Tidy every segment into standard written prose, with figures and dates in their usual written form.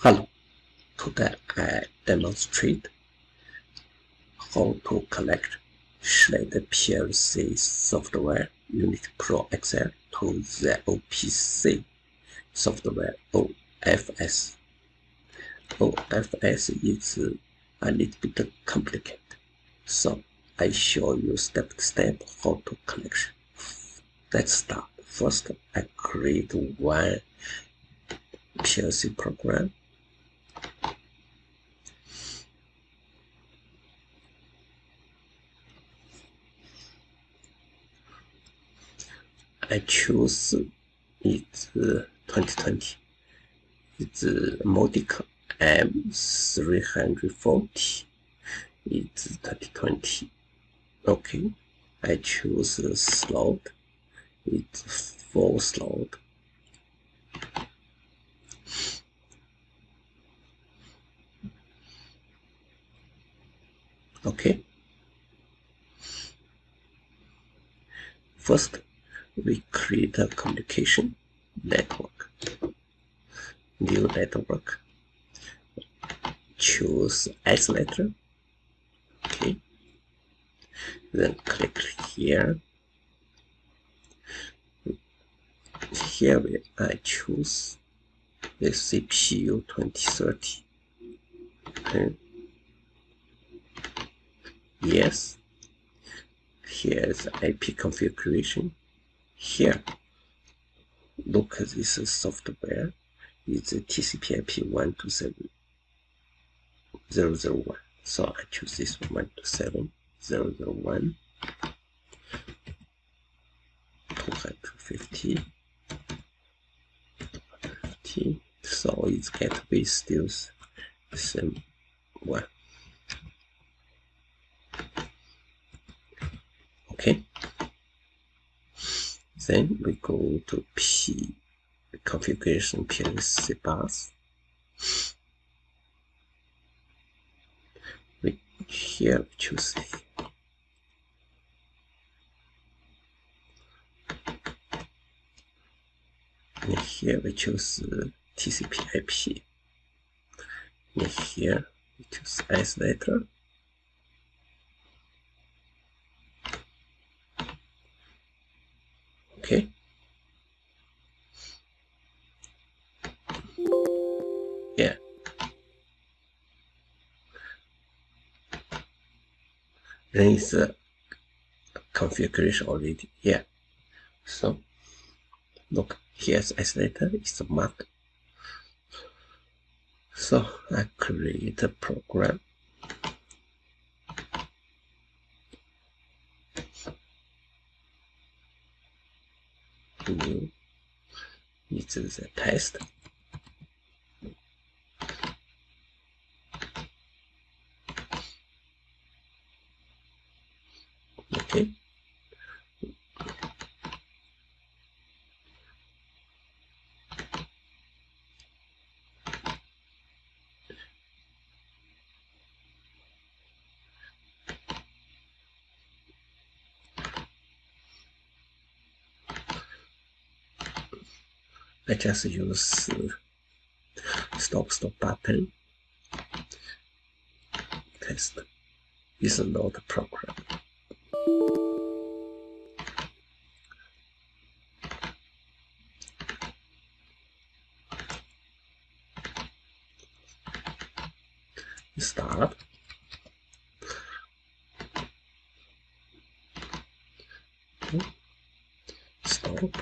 Hello, today I demonstrate how to connect Slate PLC software Unit Pro Excel to the OPC software OFS. OFS is a little bit complicated, so I show you step by step how to connect. Let's start. First, I create one PLC program. I choose it's 2020. It's Modic M340. It's 2020. Okay. I choose slot. It's 4 slot. Okay. First, we create a communication network. New network. Choose isolator. Okay. Then click here. Here I choose the CPU 2030. Okay. Yes. Here is the IP configuration. Here, look at this software. It's TCP/IP 127.0.0.1. So I choose this 127.0.0.1. 250. So its gateway still the same one. Okay. Then we go to P configuration PLC bus. Here we choose here we choose TCP/IP. Here we choose isolator. Okay. Yeah. Then it's the configuration already. Yeah. So look, here's isolator. It's marked. So I create a program. New. It is a test. Okay. I just use stop button. Test is not a program. Start. Stop.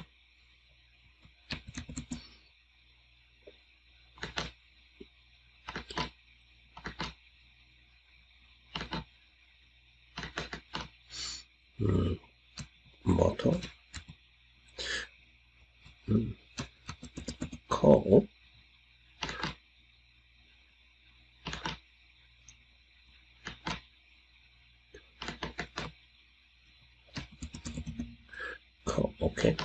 Motor. Call. Call. Okay.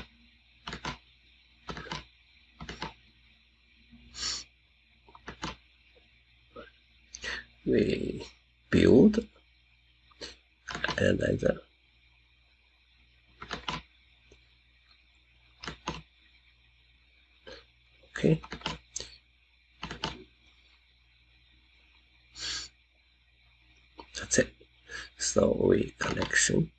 We build another. Okay. That's it. So we connection.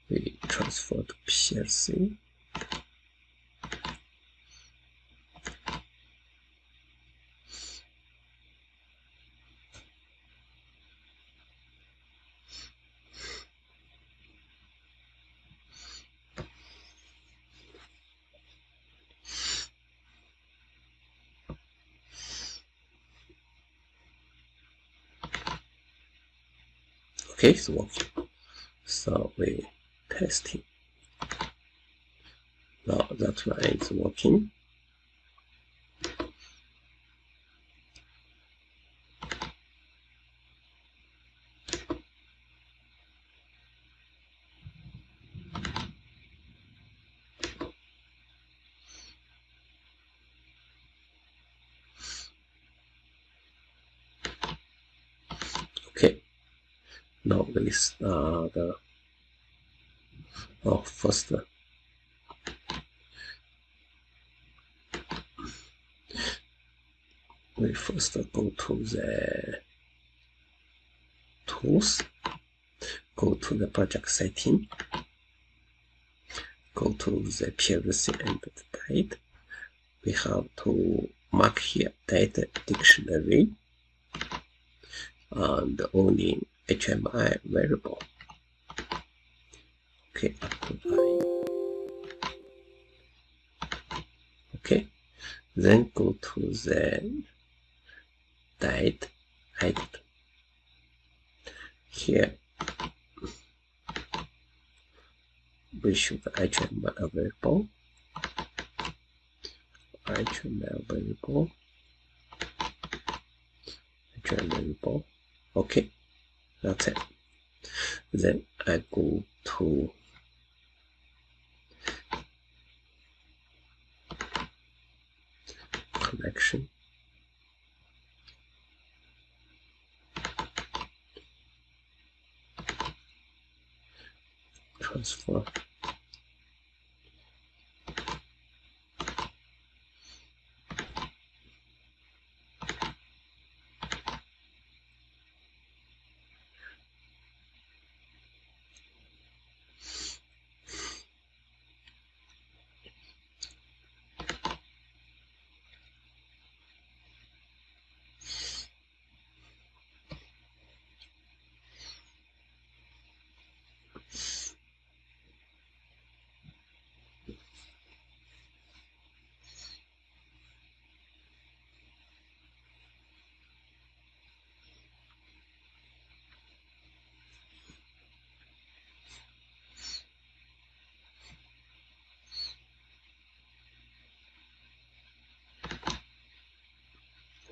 We transfer to PLC. Okay, it's working. So we testing. Now that line is working. Okay. Now we start first we first go to the tools, go to the project setting, go to the PLC and the date. We have to mark here data dictionary and only HMI variable. Okay, apply. Okay, then go to the date edit. Here we should HMI available. HMI available. Okay, that's it. Then I go to connection. Transfer.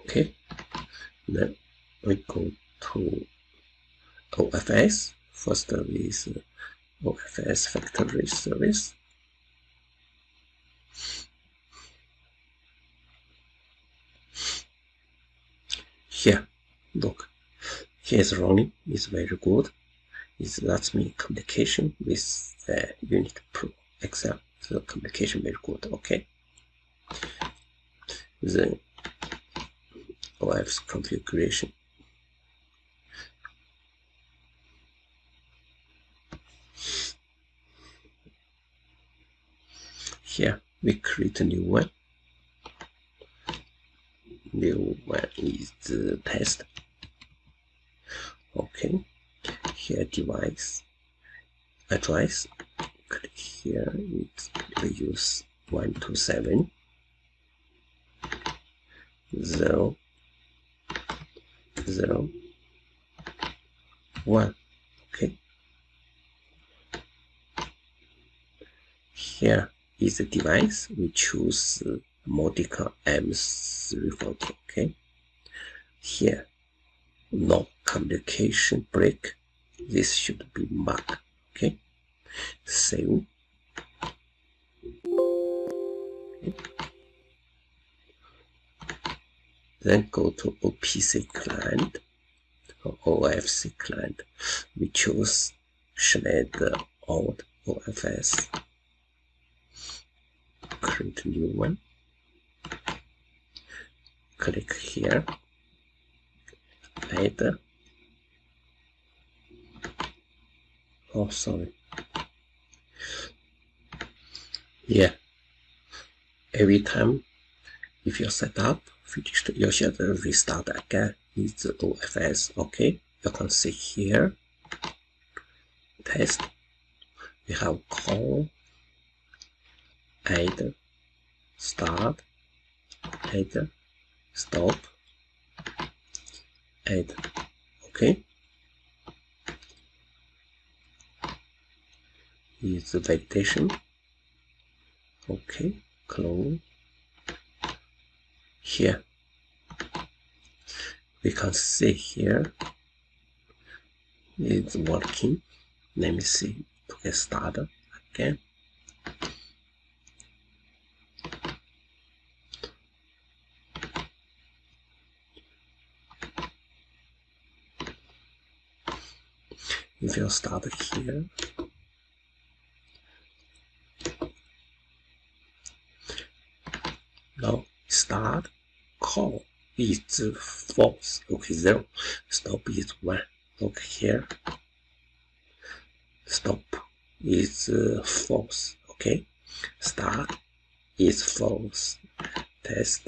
Okay, then we go to OFS. First is OFS factory service. Here, look, here's running, is very good. That's me communication with the Unit Pro Excel. So communication very good. Okay. Then OFS configuration. Here we create a new one. New one is the test. Okay. Here device address. Click here. We use 127 0 0 1. Okay. Here is the device. We choose Modica M340. Okay. Here, no communication break. This should be marked. Okay. Save. Okay. Then go to OPC client or OFC client. We choose Schneider Old OFS. create a new one, click here, add, oh sorry, yeah, every time if you set up finished, you should restart again with the OFS. Okay, you can see here, test, we have call, add, start, add, stop, add. Okay, is the validation. Okay, clone. Here we can see here it's working. Let me see to get started again. If you start here, now start, call is false. Okay, 0. Stop is 1. Look here. Stop is false. Okay. Start is false. Test.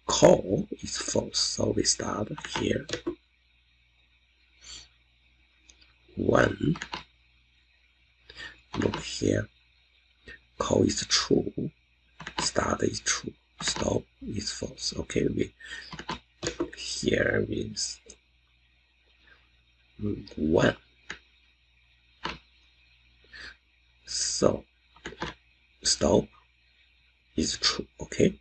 Call is false. So we start here. 1. Look here. Call is true. Start is true. Stop is false. Okay, we here is 1. So stop is true. Okay.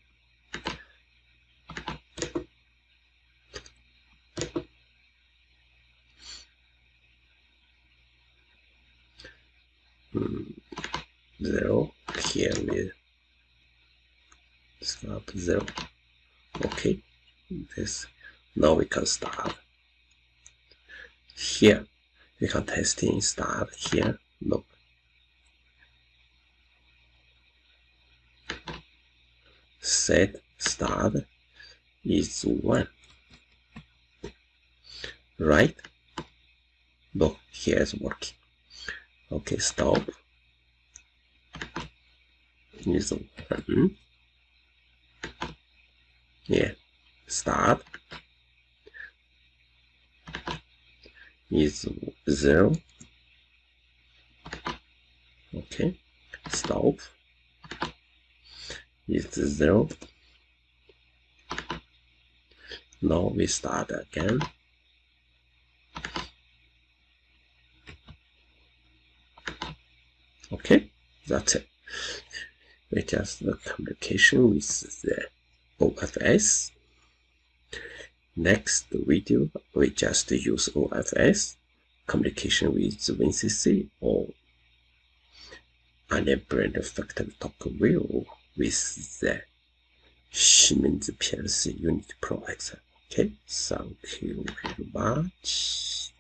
Zero. Here we start 0. Okay. This now we can start. Here we can testing start here. Look. Set start is 1. Right? Look, here is working. Okay, stop is 1. Yeah, start is 0. Okay, stop is 0. Now we start again. Okay, that's it. We just the communication with the OFS. Next video, we just use OFS communication with WinCC or unbrand factory talk view with the Siemens PLC Unit Pro X. Okay, thank you very much.